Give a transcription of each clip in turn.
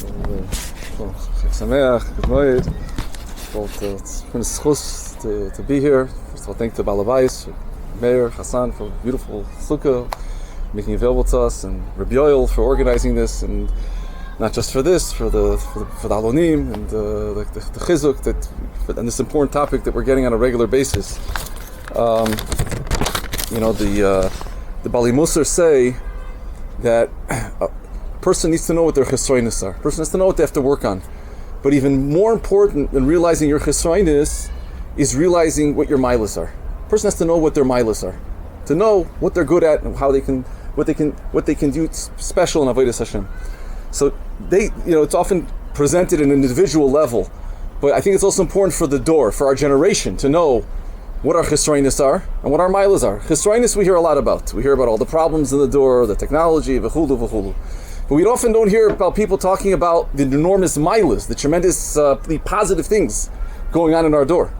Chag Sameach, Good Moed. It's been a schus to be here. First of all, thank the Balabais, Mayor Hassan for a beautiful sukkah, making it available to us, and Rabbi Yoel for organizing this, and not just for this, for the Alonim and the Chizuk, and this important topic that we're getting on a regular basis. The Bali Musar say that a person needs to know what their chesroinus are. A person has to know what they have to work on. But even more important than realizing your chesroinus is realizing what your milas are. A person has to know what their milas are, to know what they're good at and how they can, what they can do special in Avodas Hashem. So it's often presented at an individual level, but I think it's also important for the door, for our generation, to know what our chesroinus are and what our milas are. Chesroinus we hear a lot about. We hear about all the problems in the door, the technology, v'chulu. But we often don't hear about people talking about the enormous milas, the tremendous, the positive things going on in our door.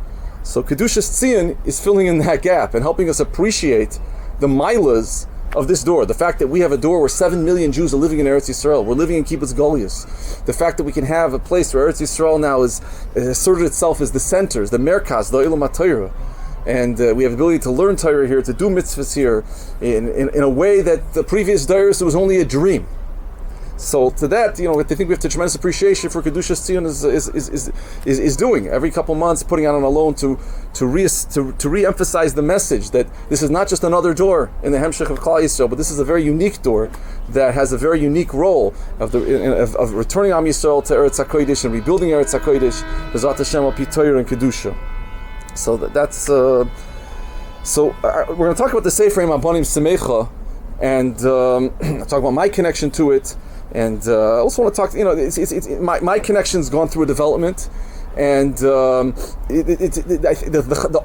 So Kedushas Tzion is filling in that gap and helping us appreciate the milas of this door. The fact that we have a door where 7 million Jews are living in Eretz Yisrael. We're living in Kibbutz Golias. The fact that we can have a place where Eretz Yisrael now is asserted itself as the centers, the Merkaz, the Olam HaTorah. And we have the ability to learn Torah here, to do mitzvahs here in a way that the previous dairos it was only a dream. So to that, I think we have tremendous appreciation for Kedushas Tzion is doing every couple months, putting out on a loan to re-emphasize the message that this is not just another door in the Hemshech of Klal Yisrael, but this is a very unique door that has a very unique role of returning Am Yisrael to Eretz HaKodesh and rebuilding Eretz HaKodesh, B'ezrat Hashem al pi Torah and Kedusha. So that's we're going to talk about the sefer Eim HaBanim Semeicha and talk about my connection to it. And I also want to talk, my connection's gone through a development, and the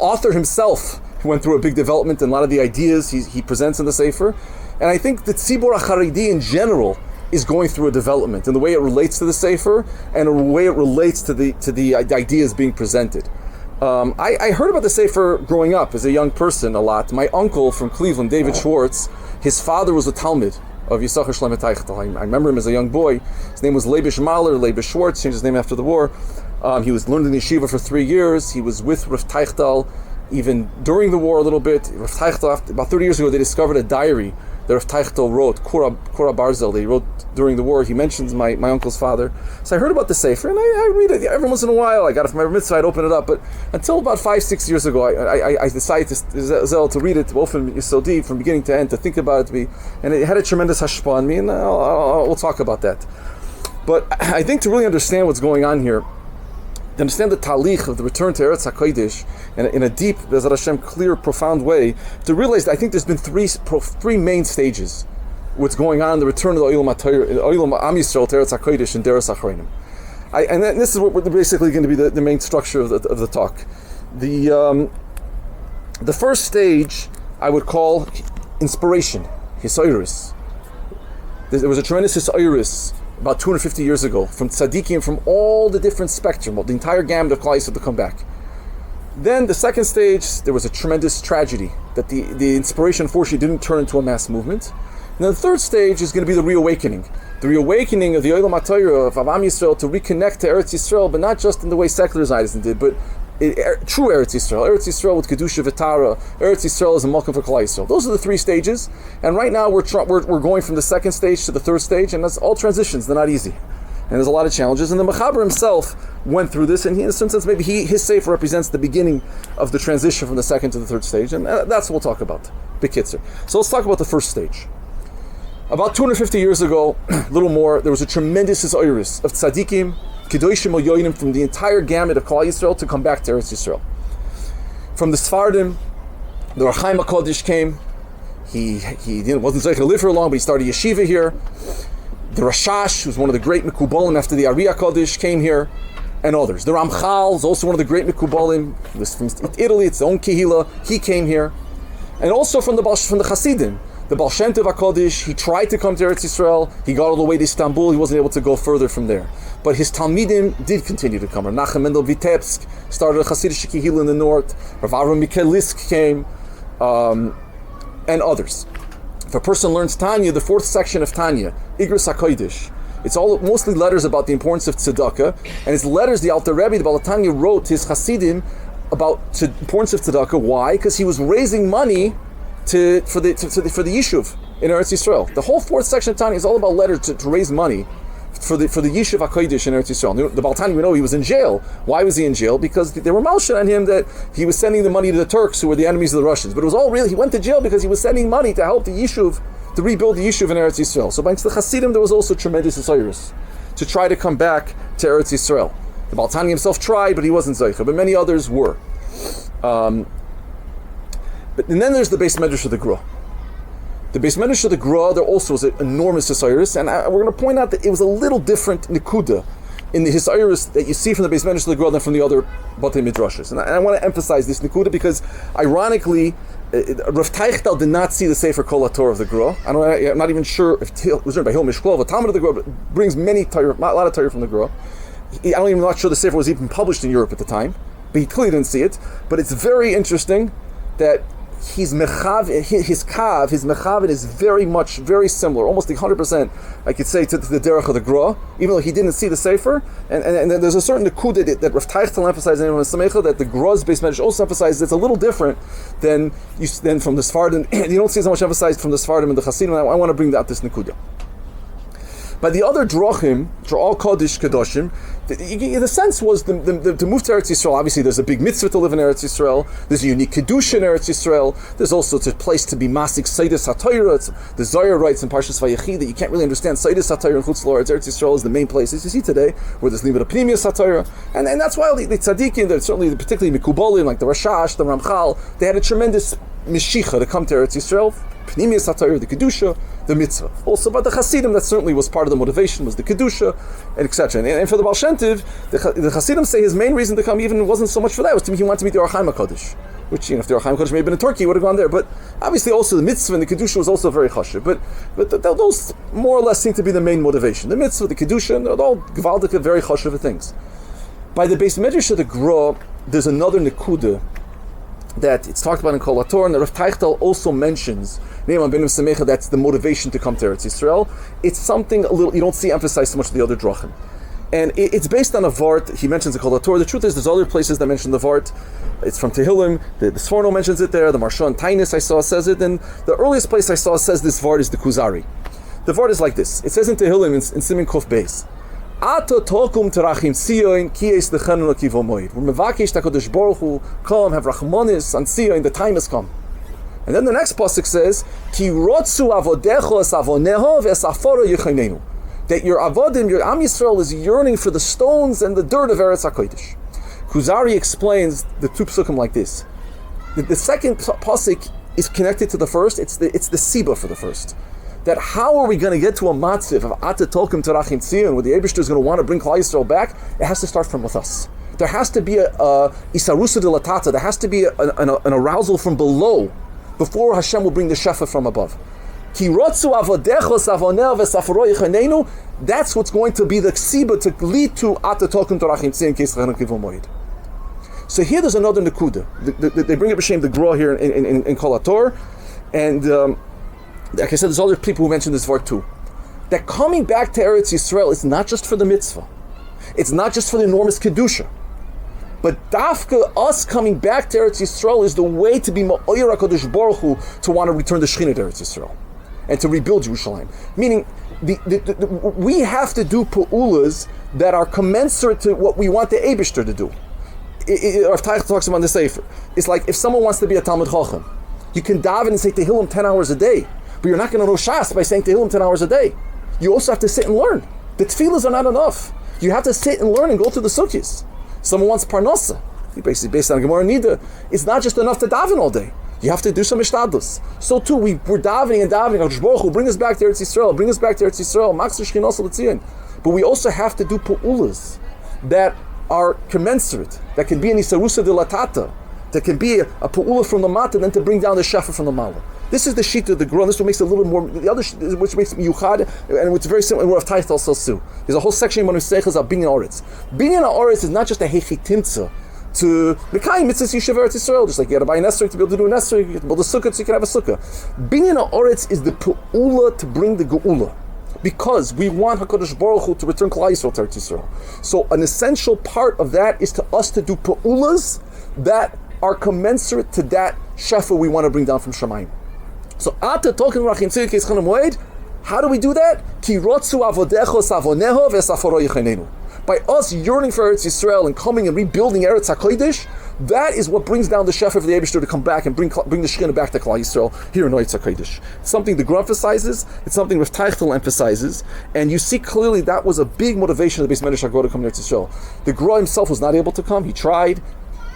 author himself went through a big development, and a lot of the ideas he presents in the sefer. And I think that Tzibur HaCharedi in general is going through a development in the way it relates to the sefer and the way it relates to the ideas being presented. I heard about the sefer growing up as a young person a lot. My uncle from Cleveland, David Schwartz, his father was a Talmud of Yisachar Shlomo Teichtel. I remember him as a young boy. His name was Leibish Mahler, Leibish Schwartz, changed his name after the war. He was learning in yeshiva for 3 years. He was with Rav Teichtel even during the war a little bit. Rav Teichtel, about 30 years ago, they discovered a diary that Rav Teichtel wrote, Kura Barzel, they wrote during the war. He mentions my uncle's father. So I heard about the sefer, and I read it every once in a while. I got it from my mitzvah, I'd open it up. But until about 5-6 years ago, I decided to read it, often Yisodi, from beginning to end, to think about it. And it had a tremendous hashpah on me, and we'll talk about that. But I think to really understand what's going on here, to understand the talich of the return to Eretz HaKodesh in a deep, B'ezrat Hashem, clear, profound way, to realize that I think there's been three main stages what's going on in the return of the Olam Am Yisrael to Eretz HaKodesh and Deros Achronim. And this is what we're basically going to be the main structure of the talk. The first stage I would call inspiration, hisoiris. There was a tremendous hisoiris about 250 years ago, from tzaddikim, from all the different spectrum, the entire gamut of Klal Yisrael to come back. Then the second stage, there was a tremendous tragedy, that the inspiration unfortunately didn't turn into a mass movement. And then the third stage is going to be the reawakening of the Olam HaTorah, of Am Yisrael, to reconnect to Eretz Yisrael, but not just in the way secular Zionism did, but true Eretz Yisrael with Kedusha V'Tara. Eretz Yisrael is a malkum for Klal Yisrael. Those are the three stages, and right now we're going from the second stage to the third stage, and that's all transitions. They're not easy, and there's a lot of challenges. And the Mechaber himself went through this, and he, in some sense, maybe his sefer represents the beginning of the transition from the second to the third stage, and that's what we'll talk about. Bekitzer. So let's talk about the first stage. About 250 years ago, a little more, there was a tremendous iris of tzaddikim, Kedoshim Oyonim, from the entire gamut of Klal Yisrael to come back to Eretz Yisrael. From the Sfardim, the Eim HaKodesh came. He wasn't going to live for long, but he started yeshiva here. The Rashash, who's one of the great Mekubalim after the R Ariel Galian, came here, and others. The Ramchal is also one of the great Mekubalim. He was from Italy, it's the own Kehila. He came here. And also from the Hasidim. The Baal Shem Tov HaKodesh, he tried to come to Eretz Yisrael. He got all the way to Istanbul. He wasn't able to go further from there. But his Talmidim did continue to come. Rav Nachum Mendel Vitebsk started a Hasidic Kehila in the north. Rav Avram Mikelisk came, and others. If a person learns Tanya, the fourth section of Tanya, Igros HaKodesh, It's all mostly letters about the importance of tzedakah, and it's letters the Alter Rebbe, the Baal HaTanya, wrote to his Hasidim about the importance of tzedakah. Why? Because he was raising money for the yishuv in Eretz Yisrael. The whole fourth section of Tanya is all about letters to raise money for the Yishuv HaKodesh in Eretz Yisrael. The Baal HaTanya, we know he was in jail. Why was he in jail? Because they were malshin on him that he was sending the money to the Turks, who were the enemies of the Russians. But it was all really, he went to jail because he was sending money to help the Yishuv, to rebuild the Yishuv in Eretz Yisrael. So amongst the Hasidim, there was also tremendous desires to try to come back to Eretz Yisrael. The Baal HaTanya himself tried, but he wasn't Zeicha, but many others were. And then there's the Beis Medrash of the Gra. The Beis Medrash of the Gra, there also was an enormous Hisayris, and we're going to point out that it was a little different Nikuda in the Hisayris that you see from the Beis Medrash of the Gra than from the other Batei Midrashas. And I want to emphasize this Nikuda because, ironically, Rav Teichtal did not see the Sefer Kol HaTorah of the Gra. I'm not even sure if it was written by Hil Mishklov, a Talmud of the Gra, but brings many Torah, a lot of Torah from the Gra. I'm not sure the Sefer was even published in Europe at the time, but he clearly didn't see it. But it's very interesting that his mechavit is very similar, almost 100%, I could say, to the derech of the Gra, even though he didn't see the sefer. And there's a certain nekuda that Rav Teichtal emphasized in Eim HaBanim Semeicha that the Gra's Beis Medrash also emphasizes. It's a little different than from the Sephardim. You don't see so much emphasized from the Sephardim and the Hasidim. I want to bring out this nekuda. By the other drachim, which are all Kodesh Kedoshim, the sense was to move to Eretz Yisrael. Obviously, there's a big mitzvah to live in Eretz Yisrael. There's a unique Kedusha in Eretz Yisrael. There's also a place to be Masik Seidus HaTorah. The Zohar writes in Parshas Vayechi that you can't really understand Seidus HaTorah in Chutz La'aretz. Eretz Yisrael is the main place, as you see today, where there's Limud Pnimius HaTorah. And that's why the tzaddikim, certainly particularly Mikubalim, like the Rashash, the Ramchal, they had a tremendous mishicha to come to Eretz Yisrael. Pnimius HaTorah, the Kedusha, the mitzvah. Also, but the Hasidim, that certainly was part of the motivation, was the Kedusha, and etc. And for the Baal Shem Tov, the Hasidim say his main reason to come even wasn't so much for that, was he wanted to meet the R Chaim HaKadosh. Which, if the R Chaim HaKadosh may have been in Turkey, he would have gone there. But obviously also the mitzvah and the Kedusha was also very chashuv. But those more or less seem to be the main motivation. The mitzvah, the Kedusha, they're all gewaldige, very chashuv things. By the Beis Medrash of the Gra, there's another nekuda that it's talked about in Kol HaTorah, and the Rav Teichtal also mentions Eim HaBanim Semeicha. That's the motivation to come to Eretz Yisrael. It's something a little you don't see emphasized so much in the other drachim, and it's based on a vart. He mentions the Kol HaTorah. The truth is, there's other places that mention the vart. It's from Tehillim. The Sforno mentions it there. The Marsha and Tainis I saw says it, and the earliest place I saw says this vart is the Kuzari. The vart is like this. It says in Tehillim in Simin Kuf Beis. Ato tokum terachim Tzion ki es lechenu kivo moed. We're mevakesh HaKadosh Baruch Hu, come, have rachmanis on Tzion, the time has come. And then the next pasuk says, ki rotzu avodecho es avoneho ve'esaforo yechanenu. That your avodim, your Am Yisrael, is yearning for the stones and the dirt of Eretz HaKodesh. Kuzari explains the two psukim like this. The second pasuk is connected to the first. It's the siba for the first. That how are we going to get to a matziv of Ata Tolkim Terachim Tzion, where the Eibishter is going to want to bring Klal Yisrael back? It has to start from with us. There has to be a isarusa de latata. There has to be an arousal from below before Hashem will bring the shefa from above. Ki rotzu avodecho savonel v'safaro yechanenu. That's what's going to be the ksiba to lead to Ata Tolkim Terachim Tzion Keis Lechenu Kivu Moed. So here there's another nekuda. They bring up Hashem the Gra here in Kol HaTorah, and like I said, there's other people who mention this vart too. That coming back to Eretz Yisrael is not just for the mitzvah. It's not just for the enormous kedusha. But dafka, us coming back to Eretz Yisrael is the way to be ma'oyer HaKadosh Baruch Hu, to want to return the Shechina to Eretz Yisrael and to rebuild Jerusalem. Meaning, we have to do pu'ulas that are commensurate to what we want the Eibishter to do. Rav Teichtal talks about the sefer. It's like if someone wants to be a Talmid Chacham, you can daven and say Tehillim 10 hours a day. But you're not going to know Shas by saying Tehillim 10 hours a day. You also have to sit and learn. The tefillahs are not enough. You have to sit and learn and go through the sukkahs. Someone wants parnasa, basically based on Gemara Nida. It's not just enough to daven all day. You have to do some ishtadlus. So too, we're davening and davening. HaKadosh Baruch Hu, bring us back to Eretz Yisrael. Bring us back to Eretz Yisrael. Max Shechinah L'Tzion. But we also have to do pu'ulas that are commensurate. That can be an isarusa de latata. That can be a pu'ula from the mata, and then to bring down the shefa from the mala. This is the sheet of the Gra. This one makes it a little bit more. The other, which makes it yuchad, and it's very similar. What Rav Teichtal says too. There's a whole section in Manuseichas of binyan haaretz. Binyan haaretz is not just a hechitimtza to mekayim mitzvahs yishuv Eretz Yisrael. Just like you got to buy an esrog to be able to do an esrog, you have to build a sukkah so you can have a sukkah. Binyan haaretz is the pu'ula to bring the geula. because we want HaKadosh Baruch Hu to return Klal Yisrael to Eretz Yisrael. So an essential part of that is to us to do pa'ulas that are commensurate to that shefa we want to bring down from Shamayim. So Ata talking Rachim Tzir Keis Chanam Moed, how do we do that? Ki rotzu avodecho savoneho v'safaro yichenenu. By us yearning for Eretz Yisrael and coming and rebuilding Eretz HaKodesh, that is what brings down the shefa for the Eibishter to come back and bring the Shekhinah back to Klal Yisrael here in Eretz HaKodesh. It's something the Gra emphasizes, it's something Rav Teichel emphasizes, and you see clearly that was a big motivation of the Beis Medrash HaGra to come to Eretz Yisrael. The Gra himself was not able to come, he tried,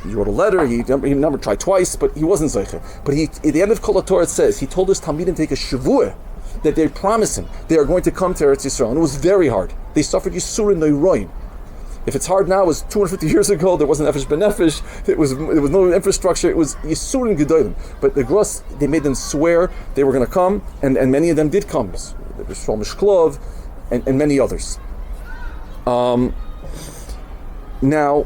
he wrote a letter, he never tried twice, but he wasn't Zeicher. But at the end of Kol HaTorah it says, he told his Talmidim to take a Shavuah, that they promised him they are going to come to Eretz Yisrael, and it was very hard. They suffered Yisurin Neiroin. If it's hard now, it was 250 years ago, there wasn't Nefesh B'Nefesh, there was no infrastructure, it was Yisurin Gedolim. But the Gros, they made them swear they were going to come, and many of them did come. There was Shlomo Shklov, and many others. Now,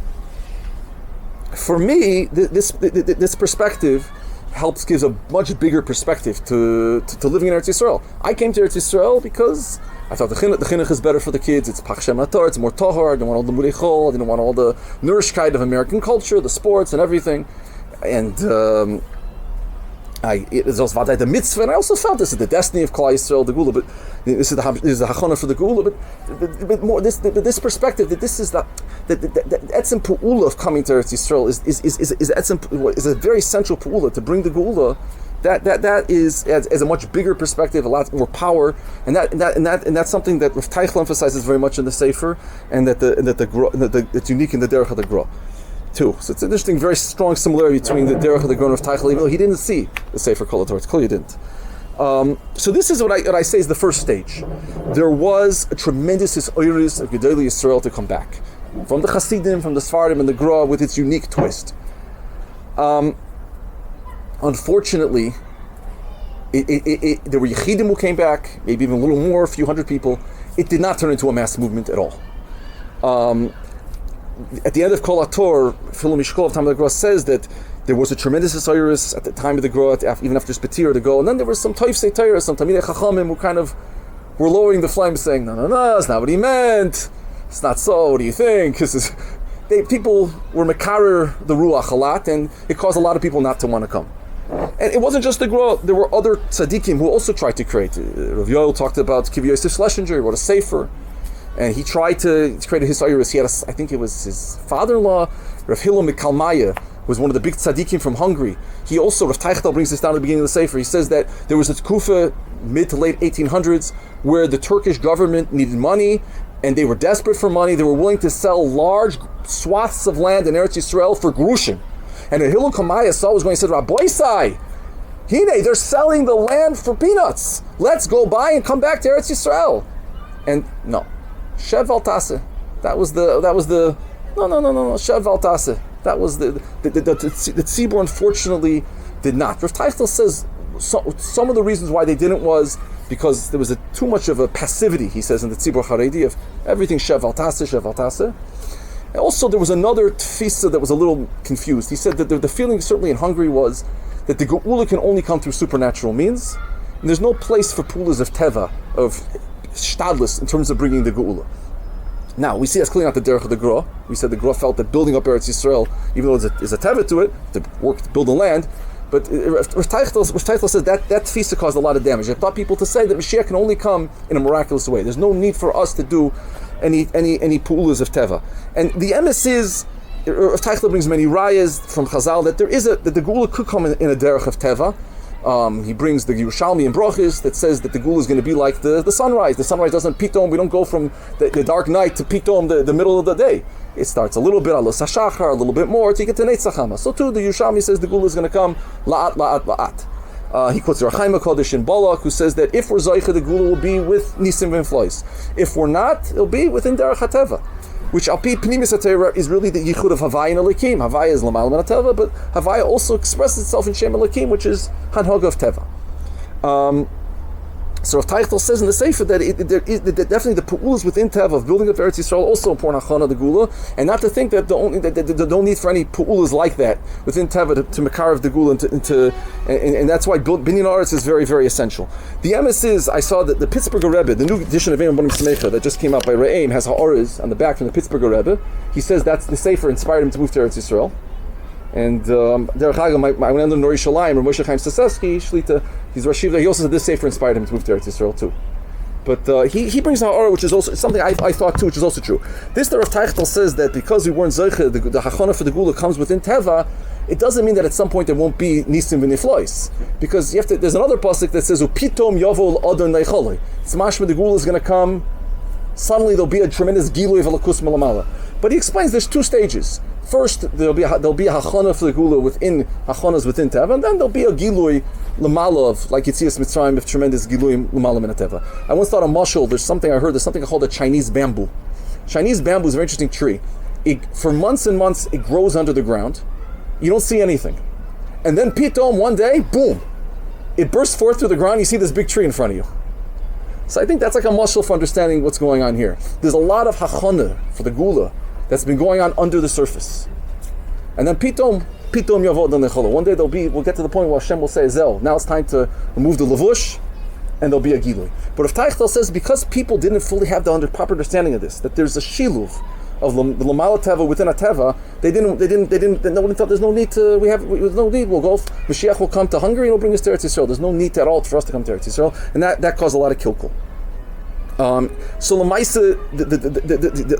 for me, this perspective gives a much bigger perspective to living in Eretz Yisrael. I came to Eretz Yisrael because I thought the chinuch is better for the kids. It's pachshem ator, it's more tahar. I didn't want all the mudei chol. I didn't want all the nourishkeit of American culture, the sports and everything. And it was also the mitzvah, and I also felt this is the destiny of Klal Yisrael, the Gula. But this is the hachana for the Gula. But more this perspective that this is the etzem pu'ula of coming to Eretz Yisrael is a very central pu'ula to bring the Gula. That is as a much bigger perspective, a lot more power, and that's something that Rav Teichel emphasizes very much in the sefer, and that's unique in the derech of the Gra too. So it's an interesting, very strong similarity between the derech of the Gra and Rav Teichel, even though he didn't see the sefer Kol HaTorah. It's clear he didn't. So this is what I say is the first stage. There was a tremendous oiris of Gedolei Yisrael to come back from the Hasidim, from the Sfardim, and the Gra with its unique twist. Unfortunately, there were Yechidim who came back, maybe even a little more, a few hundred people. It did not turn into a mass movement at all. At the end of Kol HaTorah, Philo Mishkol of time of the Gra says that there was a tremendous Osiris at the time of the Gra, even after Spetir to go, and then there was some Toifsei Torah, some Talmidei Chachamim who kind of were lowering the flame, saying, no, that's not what he meant. It's not so. What do you think? People were mekarer the Ruach a lot, and it caused a lot of people not to want to come. And it wasn't just the Gra, there were other tzaddikim who also tried to create. Rav Yoel talked about Kiv Yosef Schlesinger, he wrote a sefer, and he tried to create a Hisayrus. He had I think it was his father-in-law, Rav Hillel Mikalmaya, who was one of the big tzaddikim from Hungary. He also, Rav Teichel brings this down at the beginning of the sefer, he says that there was a tkufa, mid to late 1800s, where the Turkish government needed money, and they were desperate for money. They were willing to sell large swaths of land in Eretz Yisrael for grushin. And Hillel Kamaya saw what was going to say, Rabbi Sai, Hine, they're selling the land for peanuts. Let's go buy and come back to Eretz Yisrael. And no, Shev Altase. That was the no, Shev Altase. That was the Tzibur unfortunately did not. Rav Teichel says some of the reasons why they didn't was because there was too much of a passivity, he says, in the Tzibur Haredi of everything Shev Altase. And also, there was another tfisa that was a little confused. He said that the feeling, certainly in Hungary, was that the Geula can only come through supernatural means, and there's no place for pulas of teva, of shtadlis, in terms of bringing the Geula. Now, we see that's clearly not the derech of the Gra. We said the Gra felt that building up Eretz Yisrael, even though there's a teva to it, to work, to build the land, but Rav Teichel says that tfisa caused a lot of damage. It taught people to say that Mashiach can only come in a miraculous way. There's no need for us to do any pu'ulas of teva. And the emes is, Rav Teichel brings many rayas from Chazal that that the Geula could come in a derech of teva. He brings the Yerushalmi and Brochis that says that the Geula is going to be like the sunrise. The sunrise doesn't pitom. We don't go from the dark night to pitom the middle of the day. It starts a little bit alos hashachar, a little bit more to get to Netzachama. So too, the Yerushalmi says the Geula is going to come la'at. He quotes Rachaim HaKodesh in Balak, who says that if we're Zaycha, the Geula will be with Nisim and Flois. If we're not, it'll be within Derech HaTeva, which Alpi Pnimis HaTeva is really the Yichud of Havaya and Elikim. Havaya is Lamal Min HaTeva, but Havaya also expresses itself in Shem Elikim, which is Hanhog of Teva. So Rav Teichel says in the sefer that that definitely the pu'ulas within Teva of building up Eretz Yisrael also important hachana the gula, and not to think that the no need for any pu'ulas like that within Teva to makarav the gula and that's why binyan aretz is very, very essential. The emes is, I saw that the Pittsburgher Rebbe, the new edition of Eim HaBanim Semeicha that just came out by Re'aim, has ha'oriz on the back from the Pittsburgher Rebbe. He says that's the sefer inspired him to move to Eretz Yisrael. And Derech Hagel, my friend in Nori Shalayim, Rav Moshe Chaim Sasevsky, Shlita, he's Rosh Yeshiva. He also said this sefer inspired him to move to Eretz Yisrael too. But he brings out Ara, which is also something I thought too, which is also true. This the Rav Teichel says that because we weren't Zeiche, the Hachana for the Gula comes within Teva, it doesn't mean that at some point there won't be Nisim v'Niflois. Because there's another pasuk that says, Upitom Yavol Adon Neicholei. It's mashma the Gula is going to come, suddenly there'll be a tremendous Gilui v'Lakus Malamala. But he explains there's two stages. First, there'll be a hachana for the gula within hachanas within Teva, and then there'll be a gilui lamala of, like Yitzias Mitzrayim, of tremendous gilui lamala min Teva. I once thought a mashal. There's something called a Chinese bamboo. Chinese bamboo is a very interesting tree. For months and months, it grows under the ground. You don't see anything, and then pitom one day, boom, it bursts forth through the ground. You see this big tree in front of you. So I think that's like a mashal for understanding what's going on here. There's a lot of hachana for the gula that's been going on under the surface. And then pitom yavod necholo. One day we'll get to the point where Hashem will say, Zel, now it's time to remove the levush, and there'll be a gilui. But if Teichel says, because people didn't fully have the proper understanding of this, that there's a shiluv of the lamala teva within a teva, nobody thought there's no need to, there's no need, we'll go, Mashiach will come to Hungary and he'll bring us to Eretz Yisrael. There's no need at all for us to come to Eretz Yisrael, and that caused a lot of kilkul. So Lamaisa,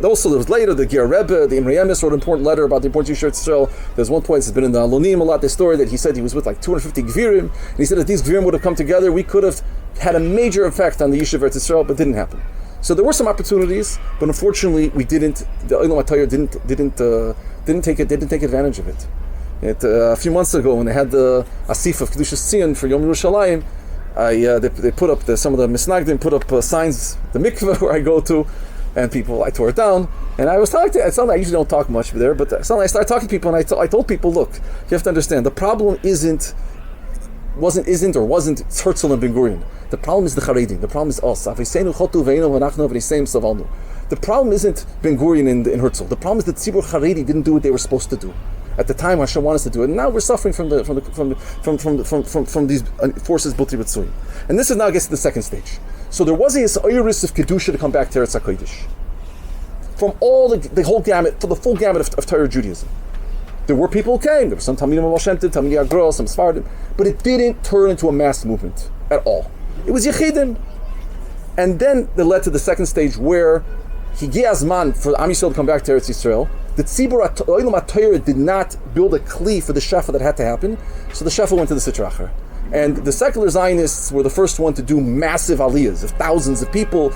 also there was later the Ger Rebbe, the Imre Emes wrote an important letter about the importance of Eretz Yisrael. There's one point, it's been in the Alonim a lot, this story that he said he was with like 250 Gvirim, and he said if these Gvirim would have come together, we could have had a major effect on the Yishuv Eretz Yisrael, but didn't happen. So there were some opportunities, but unfortunately we didn't. The Olam HaTorah didn't take advantage of it. A few months ago, when they had the Asif of Kedushas Tzion for Yom Yerushalayim, they put up some of the misnagdim put up signs, the mikveh where I go to, and I tore it down, and I was talking to. It's something I usually don't talk much there, but suddenly I started talking to people, and I told people, look, you have to understand, the problem wasn't Herzl and Ben Gurion. The problem is the Charedim. The problem is us. The problem isn't Ben Gurion and Herzl. The problem is that Tzibur Charedi didn't do what they were supposed to do at the time Hashem wanted us to do it, and now we're suffering from these forces built Tzibur. And this is now gets to the second stage. So there was a Yisairis of Kedusha to come back to Eretz HaKodesh from all the whole gamut, for the full gamut of Torah Judaism. There were people who came. There were some Talmidim of Shem Tov, Talmidei Agrol, some Sfardim, but it didn't turn into a mass movement at all. It was Yechidim. And then it led to the second stage where Higi Azman for Am Yisrael to come back to Eretz Yisrael. The Tzibur Olam HaTorah did not build a kli for the shefa that had to happen, so the shefa went to the Sitra Achar. And the secular Zionists were the first one to do massive aliyahs of thousands of people,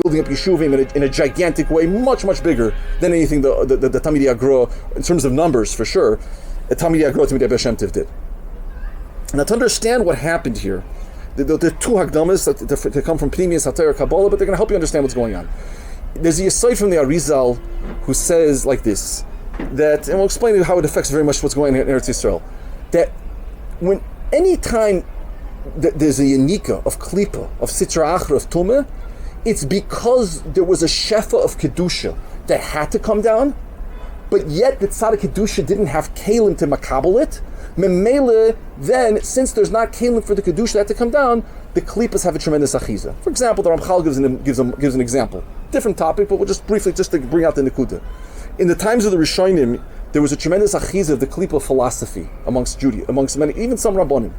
building up yeshuvim in a gigantic way, much, much bigger than anything the Talmidei Agrol, in terms of numbers for sure, Talmidei Agrol, Talmidei Shem Tov did. Now to understand what happened here, the two Hagdamas that come from Pnimius HaTorah Kabbalah, but they're going to help you understand what's going on. There's a aside from the Arizal who says like this, that, and we'll explain how it affects very much what's going on in Eretz Yisrael, that when any time that there's a Yanika of Klipa, of Sitra Achra, of Tumah, it's because there was a Shefa of Kedusha that had to come down, but yet the Tzaddik Kedusha didn't have Kalim to makabel it. Memele, then, since there's not Kalim for the Kedusha that had to come down, the Klipas have a tremendous achiza. For example, the Ramchal gives an example. Different topic, but we'll just briefly, just to bring out the Nekuda. In the times of the Rishonim, there was a tremendous achiza of the Klipa philosophy amongst many, even some Rabbonim.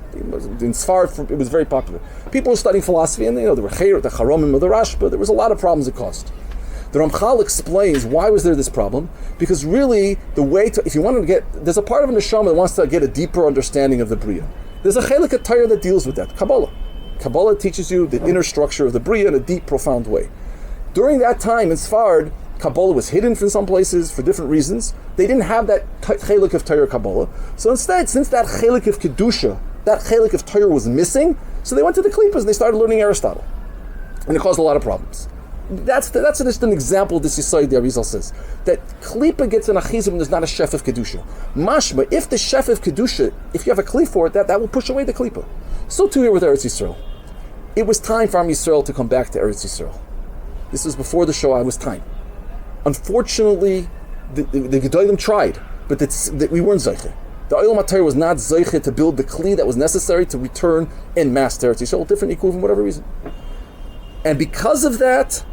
In Sfar, it was very popular. People were studying philosophy, and there were the Charomim, the Rashba. There was a lot of problems it caused. The Ramchal explains why was there this problem, because really the way to, if you want to get, there's a part of an neshama that wants to get a deeper understanding of the Bria. There's a chelik of Torah that deals with that, Kabbalah. Kabbalah teaches you the inner structure of the Bria in a deep, profound way. During that time in Sfard, Kabbalah was hidden from some places for different reasons. They didn't have that chelik of Torah Kabbalah. So instead, since that chelik of Kedusha, that chelik of Torah was missing, so they went to the Klipas and they started learning Aristotle. And it caused a lot of problems. That's just an example of this Yisai the Arizal says. That Klipa gets an achizim when there's not a Shef of Kedusha. Mashma, if the Shef of Kedusha, if you have a Klip for it, that will push away the Klipa. So too here with Eretz Yisrael. it was time for Am Yisrael to come back to Eretz Yisrael. This was before the Shoah, it was time. Unfortunately, the Gedolim tried, but we weren't Zeiche. The Olam HaTorah was not Zeiche to build the Kli that was necessary to return en masse to Eretz Yisrael, different Ikuv, for whatever reason. And because of that,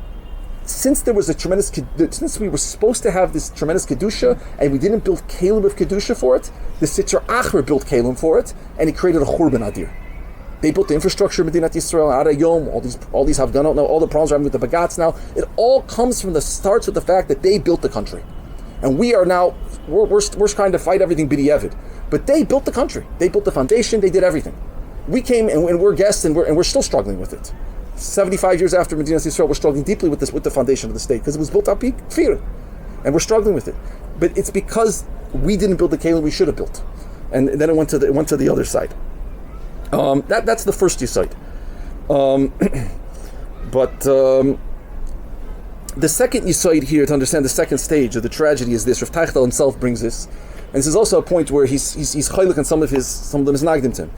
since there was since we were supposed to have this tremendous Kedusha, and we didn't build Kalim of Kedusha for it, the Sitra Achra built Kalim for it, and he created a Churban Adir. They built the infrastructure of Medinat Yisrael, Ad Hayom, all these have gone out now, all the problems are having with the Bagats now. It all comes from starts with the fact that they built the country. And we are now, we're trying to fight everything b'di'evid. But they built the country. They built the foundation, they did everything. We came and we're guests and we're still struggling with it. 75 years after Medinat Yisrael, we're struggling deeply with the foundation of the state, because it was built up fear. And we're struggling with it. But it's because we didn't build the Kalim we should have built. And then it went to the other side. That's the first Yisayt. But the second Yisayt here, to understand the second stage of the tragedy, is this. Rav Teichel himself brings this, and this is also a point where he's chaylik on some of the misnagdim to him.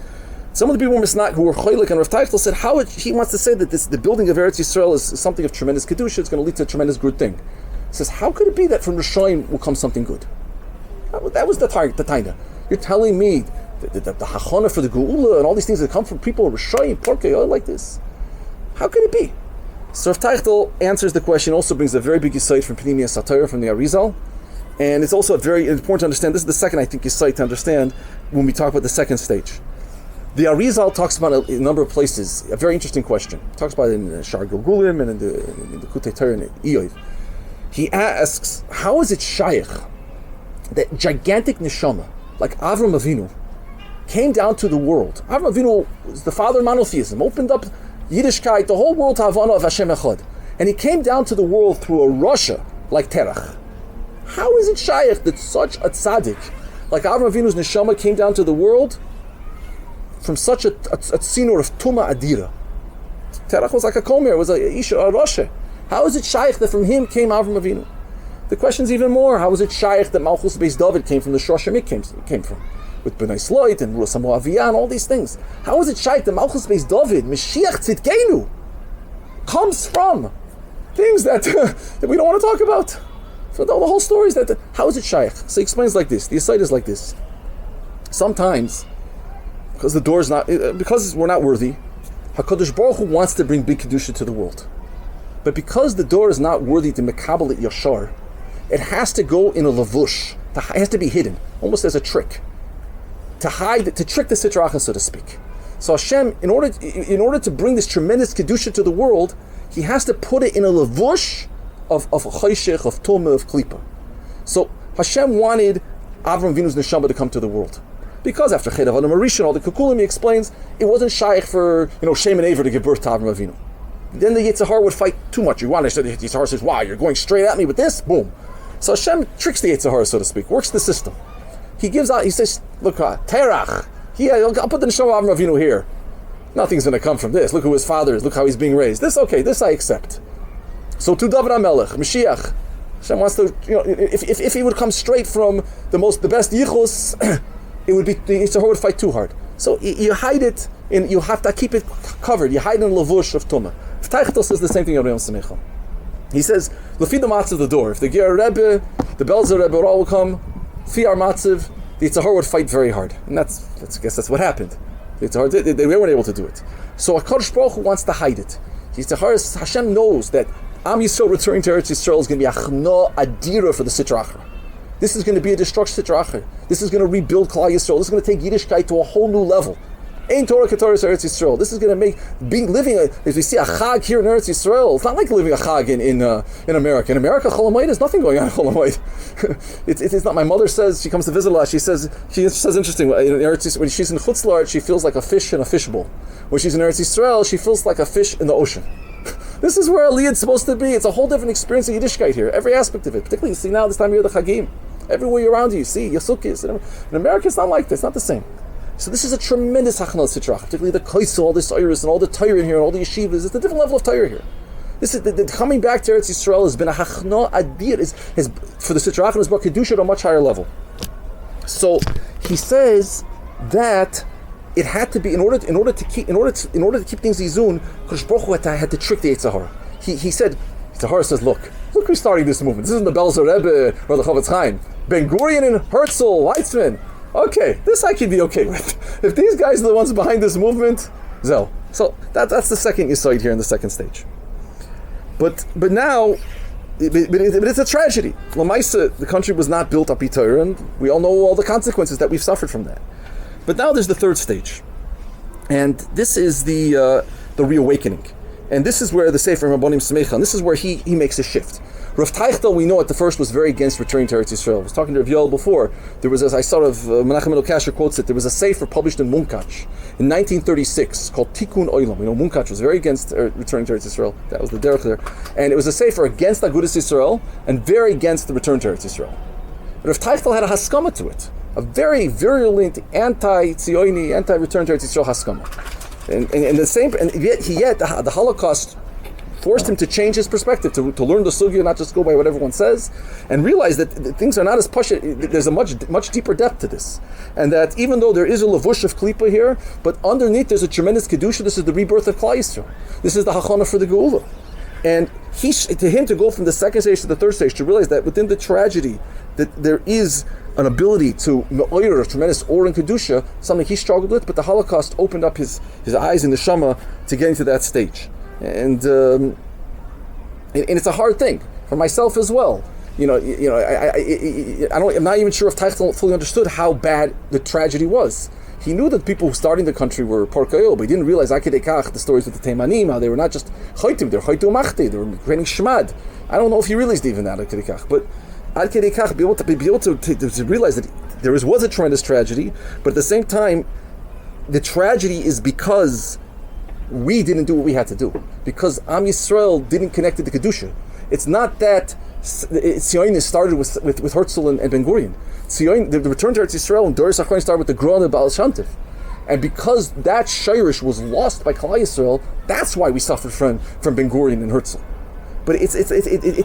Some of the people who were chaylik, and Rav Teichel said he wants to say that the building of Eretz Yisrael is something of tremendous kedusha. It's going to lead to a tremendous good thing. He says, how could it be that from Rishayim will come something good? That was the taina. You're telling me the hachana for the geula and all these things that come from people Rishayim, Porkei, like this. How could it be? So Rav Teichel answers the question, also brings a very big yisayt from Pnimiyas Satayr, from the R Ariel, and it's also very important to understand. This is the second, I think, yisayt to understand when we talk about the second stage. The R Ariel talks about a number of places, a very interesting question. He talks about it in Shar Gilgulim and in the Kutei Torah and Iyov. He asks, how is it shaykh that gigantic neshama, like Avram Avinu, came down to the world? Avram Avinu was the father of monotheism, opened up Yiddishkeit, the whole world to Havana of Hashem Echad. And he came down to the world through a Russia like Terach. How is it shaykh that such a tzaddik, like Avram Avinu's neshama, came down to the world from such a tzinor of Tuma Adira? Terach was like a Komer, was a Isha, a Russia. How is it shaykh that from him came Avram Avinu? The question is even more, how is it shaykh that Malchus Beis David came from the Shor Shemik came from? With B'nai Sloit and Rusamo Aviyah and all these things. How is it shaykh that Malchus Beis David, Mashiach Tzidkenu, comes from things that we don't want to talk about? So the whole story is that, how is it shaykh? So he explains like this, the aside is like this. Sometimes, because we're not worthy, HaKadosh Baruch Hu wants to bring big Kedusha to the world. But because the door is not worthy to Mekabel it Yashar, it has to go in a lavush. It has to be hidden, almost as a trick, to trick the Sitra Achra, so to speak. So Hashem, in order to bring this tremendous Kedusha to the world, He has to put it in a lavush of Choshech, of Tumah, of Klipa. So Hashem wanted Avram Avinu's neshama to come to the world. Because after Ched Avadim Arishan, all the Kukulim, he explains, it wasn't shaykh for Shem and Aver to give birth to Avram Avinu. Then the Yitzhahar would fight too much. The Yitzhahar says, wow, you're going straight at me with this? Boom. So Hashem tricks the Yitzhahar, so to speak, works the system. He gives out, he says, look, Terach, I'll put the Neshama of Avram Avinu here. Nothing's going to come from this. Look who his father is, look how he's being raised. This I accept. So to David HaMelech, Mashiach, Hashem wants to, if he would come straight from the best yichus, it would be, the Yitzhahar would fight too hard. So you hide it, you have to keep it covered. You hide in a lavush of Tumah. Teichel says the same thing in R Ariel Semeicha. He says, Lefi the matzav of the door. If the Ger Rebbe, the Belzer Rebbe all will come, Fi our matzav, the Yitzhahar would fight very hard. And I guess that's what happened. The Yitzhahar they weren't able to do it. So HaKadosh Baruch Hu wants to hide it. Hashem knows that Am Yisrael returning to Eretz Yisrael is going to be a chna adira for the Sitra Achra. This is going to be a destruction Sitra Achra. This is going to rebuild Klal Yisrael. This is going to take Yiddishkeit to a whole new level. Ein Torah K'Torah Eretz Yisrael. This is going to make if we see a chag here in Eretz Yisrael, it's not like living a chag in America. In America, Cholamayit, there's nothing going on in Cholamayit. It's not. My mother says, she comes to visit us. She says interesting. In Eretz Yisrael, when she's in Chutz La'aretz, she feels like a fish in a fishbowl. When she's in Eretz Yisrael, she feels like a fish in the ocean. This is where Aliyah is supposed to be. It's a whole different experience of Yiddishkeit here. Every aspect of it, particularly you see now this time of year the Chagim. Everywhere around you see Yasukis. In America, it's not like this. It's not the same. So this is a tremendous hachanah Sitra Achra, particularly the Kaisa, all this Iris, and all the Torah in here, and all the yeshivas. It's a different level of Torah here. This is the coming back to Eretz Yisrael has been a hachanah adir. Is for the Sitra Achra has brought kedusha at a much higher level. So he says that it had to be in order to keep things izun. Kadosh Baruch Hu had to trick the Yetzer Hara. He said, Yetzer Hara says, look who's starting this movement. This isn't the Belzer Rebbe or the Chavetz Chaim. Ben Gurion and Herzl, Weizmann. Okay, this I can be okay with. If these guys are the ones behind this movement, so that's the second Yesod here in the second stage. But now, it's a tragedy. L'maisa, the country was not built up Torah, and we all know all the consequences that we've suffered from that. But now there's the third stage, and this is the reawakening, and this is where the sefer Eim HaBanim Semeicha, and this is where he makes a shift. Rav Teichtel, we know at the first, was very against returning to Eretz Yisrael. I was talking to Rav Yoel before. There was, as I saw of Menachem Mendel Kasher quotes it, there was a sefer published in Munkach in 1936 called Tikkun Olam. Munkach was very against returning to Eretz Yisrael. That was the derech there. And it was a sefer against Agudas Yisrael and very against the return to Eretz Yisrael. Rav Teichtel had a haskama to it, a very virulent anti-Tzioni, anti-return to Eretz Yisrael haskama. And the same, and yet the Holocaust forced him to change his perspective, to learn the sugya, not just go by what everyone says, and realize that things are not as push. There's a much deeper depth to this, and that even though there is a levush of klipa here, but underneath there's a tremendous kedusha. This is the rebirth of Klal Yisrael. This is the hachana for the geula, and to him to go from the second stage to the third stage, to realize that within the tragedy that there is an ability to me'oyer a tremendous or and kedusha, something he struggled with, but the Holocaust opened up his eyes in the shama to getting to that stage. And it's a hard thing for myself as well. I'm not even sure if Teichtel fully understood how bad the tragedy was. He knew that people who starting the country were Porkayo, but he didn't realize the stories with the Teimanim, how they were not just Choitim, they were Choitu Machti, they were creating Shmad. I don't know if he realized even that but Ad Kedei Kach, be able to realize that there was a tremendous tragedy, but at the same time, the tragedy is because we didn't do what we had to do, because Am Yisrael didn't connect to the Kedusha. It's not that Tzionis started with Herzl and Ben Gurion. The return to Eretz Yisrael and Doris HaChoyin started with the Gra and the Baal Shantiv. And because that Shirish was lost by Klal Yisrael, that's why we suffered from Ben Gurion and Herzl. But it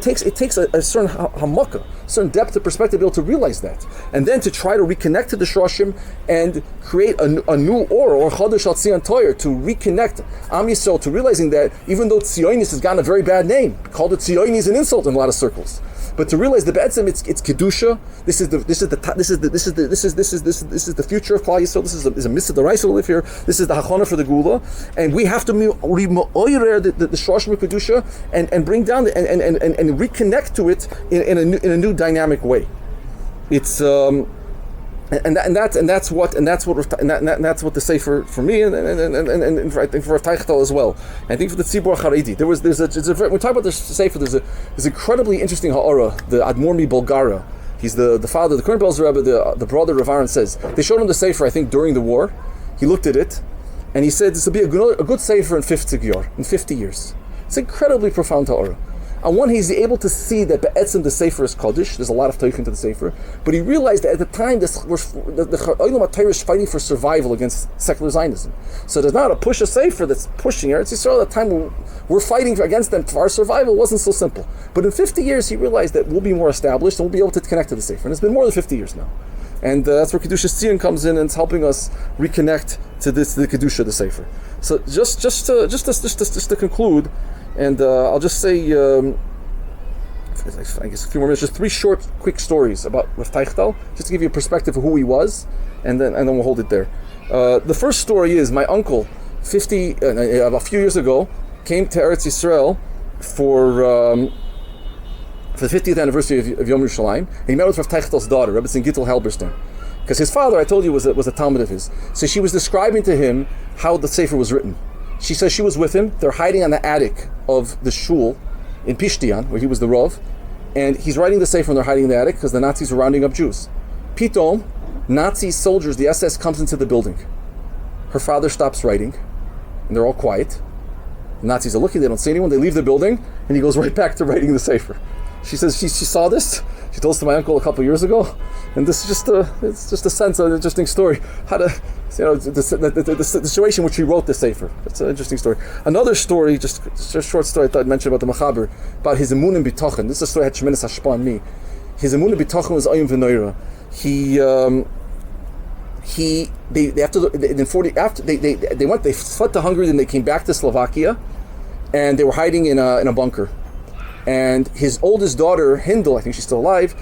takes a certain hamakah, certain depth of perspective to be able to realize that, and then to try to reconnect to the Shroshim and create a new or Kedushas Tzion Sukkos to reconnect Am Yisrael to realizing that even though Tzionis has gotten a very bad name, called it Tzionis is an insult in a lot of circles, but to realize that be'etzem it's kedusha. This is the future of Klal Yisrael. This is a mitzvah the Raisa will live here. This is the hachana for the gula, and we have to re'oyer the shroshim of kedusha and bring down and reconnect to it in a new dynamic way. It's that's what the sefer for me and I think for Teichtel as well. And I think for the Tzibor Haredi, when we talk about the sefer, there's incredibly interesting ha'ara. The Admor mi Bulgaria, he's the father, the current Belzer Rebbe, the brother of Aaron, says they showed him the sefer, I think during the war. He looked at it and he said this will be a good sefer in 50 years. It's incredibly profound ha'ara. On one, he's able to see that be'etzim the sefer is Kaddish. There's a lot of teichen to the sefer, but he realized that at the time the Olam HaTorah is fighting for survival against secular Zionism. So there's not a push a sefer that's pushing Eretz Yisrael. At the time we're fighting against them for our survival. It wasn't so simple. But in 50 years, he realized that we'll be more established and we'll be able to connect to the sefer. And it's been more than 50 years now. And that's where Kedushas Tzion comes in and it's helping us reconnect to the Kedusha of the sefer. So just to conclude. And I'll just say, I guess a few more minutes, just three short, quick stories about Rav Teichtel, just to give you a perspective of who he was, and then we'll hold it there. The first story is my uncle, a few years ago, came to Eretz Yisrael for the 50th anniversary of Yom Yerushalayim, and he met with Rav Teichtel's daughter, Rebbe Gittel Halberstam. Because his father, I told you, was a Talmud of his. So she was describing to him how the sefer was written. She says she was with him. They're hiding on the attic of the shul in Pishtian, where he was the Rav, and he's writing the sefer and they're hiding in the attic because the Nazis were rounding up Jews. Pitom, Nazi soldiers, the SS comes into the building. Her father stops writing, and they're all quiet. The Nazis are looking, they don't see anyone, they leave the building, and he goes right back to writing the sefer. She says she saw this. She told this to my uncle a couple of years ago, and this is it's just a sense of an interesting story. How to, the situation in which he wrote the sefer. It's an interesting story. Another story, just a short story I thought I'd mention about the Machaber, about his emunah b'tochen. This is a story that had tremendous hashpah on me. His emunah b'tochen was ayim v'noira. they fled to Hungary, then they came back to Slovakia, and they were hiding in a bunker. And his oldest daughter, Hindel, I think she's still alive,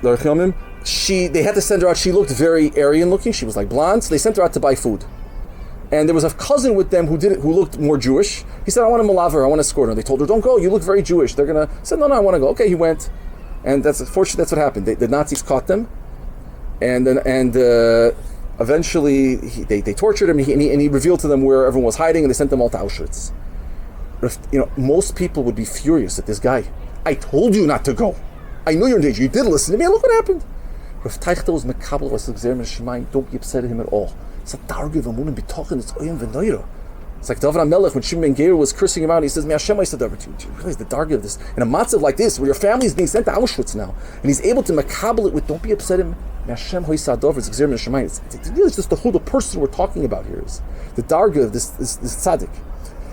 they had to send her out. She looked very Aryan looking. She was like blonde, so they sent her out to buy food. And there was a cousin with them who looked more Jewish. He said, I want to malav her, I want to escort her. They told her, don't go, you look very Jewish. They're going to say, no, I want to go. Okay, he went. And that's what happened. The Nazis caught them. And eventually they tortured him, and he revealed to them where everyone was hiding, and they sent them all to Auschwitz. Most people would be furious at this guy. I told you not to go. I know you're in danger. You did listen to me, and look what happened. Rav Teichtel was mekabel was gzerim shemayim. Don't be upset at him at all. It's a darge of amunim b'tochen. It's oyim v'noira. It's like David HaMelech when Shimon ben Gera was cursing him out. He says, "Me Hashem, I said to you. Do you realize the darge of this in a matzav like this, where your family is being sent to Auschwitz now, and he's able to mekabel it with, don't be upset at him. Me Hashem hoisadov is gzerim shemayim. It's just the person we're talking about here is the darge of this tzaddik."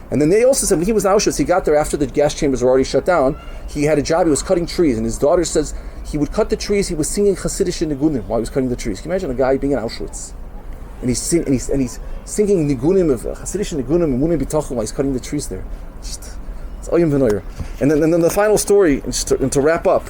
And then they also said when he was in Auschwitz, he got there after the gas chambers were already shut down. He had a job. He was cutting trees, and his daughter says he would cut the trees. He was singing Hasidic nigunim while he was cutting the trees. Can you imagine a guy being in Auschwitz, and he's singing nigunim of Hasidic nigunim and munim b'tochen while he's cutting the trees there? It's oyim v'noyer. And then the final story, and to wrap up,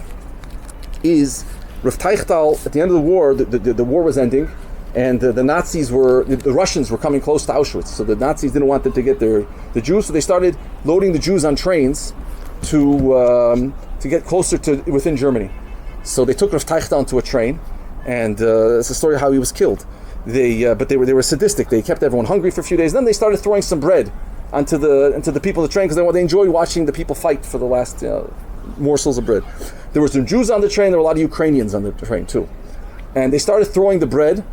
is Rav Teichtal. At the end of the war, the war was ending. And the Nazis the Russians were coming close to Auschwitz, so the Nazis didn't want them to get the Jews, so they started loading the Jews on trains to get closer to within Germany. So they took Rav Teichtal onto a train, and it's a story of how he was killed. But they were sadistic. They kept everyone hungry for a few days. Then they started throwing some bread into the people on the train because they enjoyed watching the people fight for the last morsels of bread. There were some Jews on the train. There were a lot of Ukrainians on the train too, and they started throwing the bread.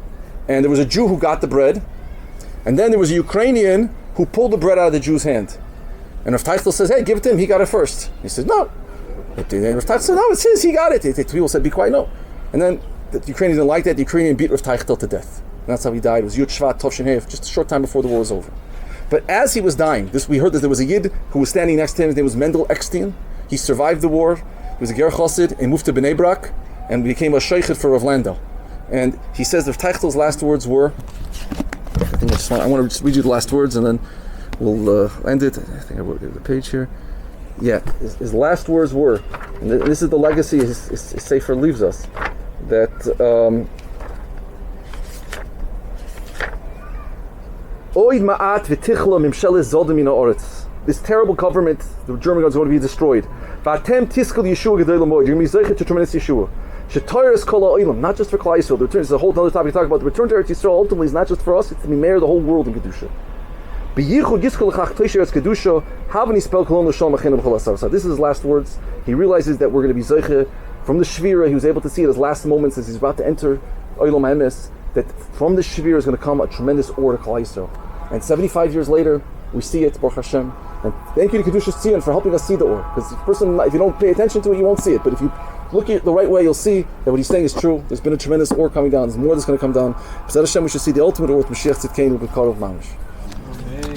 And there was a Jew who got the bread, and then there was a Ukrainian who pulled the bread out of the Jew's hand. And Rav Teichtel says, "Hey, give it to him. He got it first." He says, "No." And Rav Teichtel said, "No, it's his. He got it." The people said, "Be quiet, no." And then the Ukrainian didn't like that. The Ukrainian beat Rav Teichtel to death, and that's how he died. It was Yud Shvat Tov Shin Hev, just a short time before the war was over. But as he was dying, we heard that there was a Yid who was standing next to him. His name was Mendel Eckstein. He survived the war. He was a Ger Chassid and moved to Bnei Brak and became a sheikhet for Rav Landau. And he says Rav Teichtel's last words were, I want to just read you the last words and then we'll end it. I think I wrote the page here. Yeah, his last words were, and this is the legacy his sefer leaves us, that this terrible government, the German government, is going to be destroyed. You're going to be zeicher to tremendous Yeshua. Not just for Klal Yisrael. The return is a whole other topic to talk about. The return to Eretz Yisrael ultimately is not just for us; it's to be mayor of the whole world in Kedusha. This is his last words. He realizes that we're going to be zeicher from the Shvira. He was able to see at his last moments as he's about to enter Olam Emes that from the Shvira is going to come a tremendous or to Klal Yisrael. And 75 years later, we see it, Baruch Hashem. And thank you to Kedushas Tzion for helping us see the or. Because if you don't pay attention to it, you won't see it. But if you look at it the right way, you'll see that what he's saying is true. There's been a tremendous or coming down. There's more that's going to come down. B'ezras Hashem, we should see the ultimate or with Mashiach Tzidkeinu B'Karov Mamish. Amen.